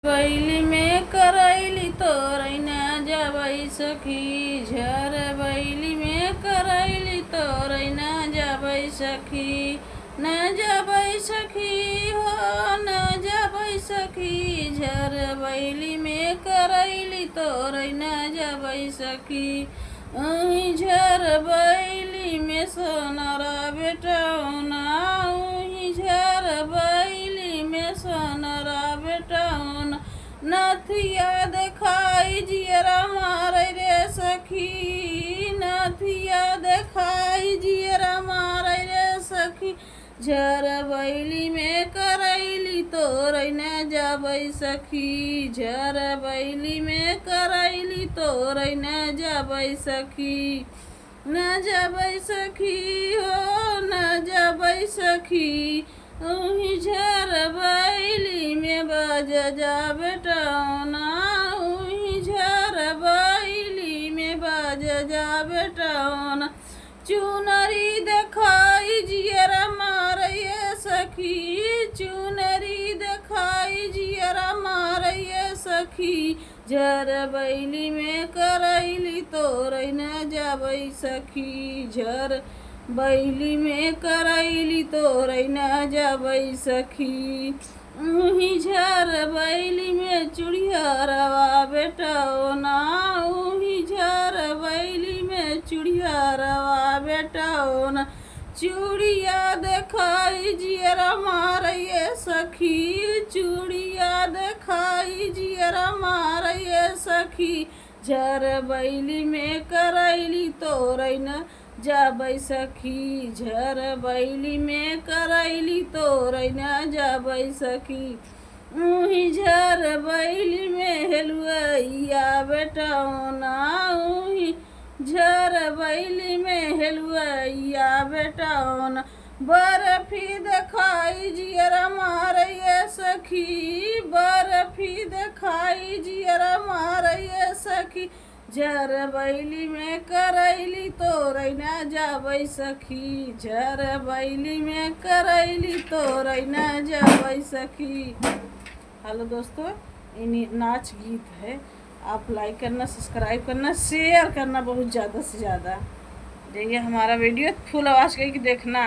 बैली में करैली तोरै न जबै सखी झर बैली में करैली तोरै न जबै सखी न जबै सखी हो न जबै सखी झर बैली में करैली तोरै न जबै सखी झर बैली में सोनरा बेटौना झर बैली में सोनरा बेटौना नथिया देखाई जियरा मारै रे सखी नथिया देखाई जियरा मारै रे सखी झर बैली में करैली तोरै न जबै सखी झर बैली में करैली तोरै न जबै सखी न जबै सखी हो न जबै सखी झर बैली में बज जा बेटौना झर बैली में बज जा बेटौना चुनरी देखाई जियरा मारै सखी चुनरी देखाई जियरा मारै सखी झर बैली में करैली तोरै न जबै सखी झर बैली में करैली तोरै न जबै सखी झर बैली में चुड़ियारवा बेटौना झर बैली में चुड़ियारवा बेटौना चूड़िया देखाई जियरा मारै सखी चूड़िया देखाई जियरा मारै सखी झर बैली में करैली तोरै न जबै सखी झर बैली में करैली तोरै न जबै सखी झर बैली में हेलुआ बेटौना झर बैली में हेलुआ बेटौना बर्फी देखाई जियरा मारै सखी बर्फी देखाई जियरा मारै सखी झर बैली में करैली तोरै न जबै सखी झर बैली में करैली तोरै न जबै सखी। हेलो दोस्तों, ये नाच गीत है, आप लाइक करना, सब्सक्राइब करना, शेयर करना बहुत ज़्यादा से ज़्यादा। देखिए हमारा वीडियो फुल आवाज़ करके देखना।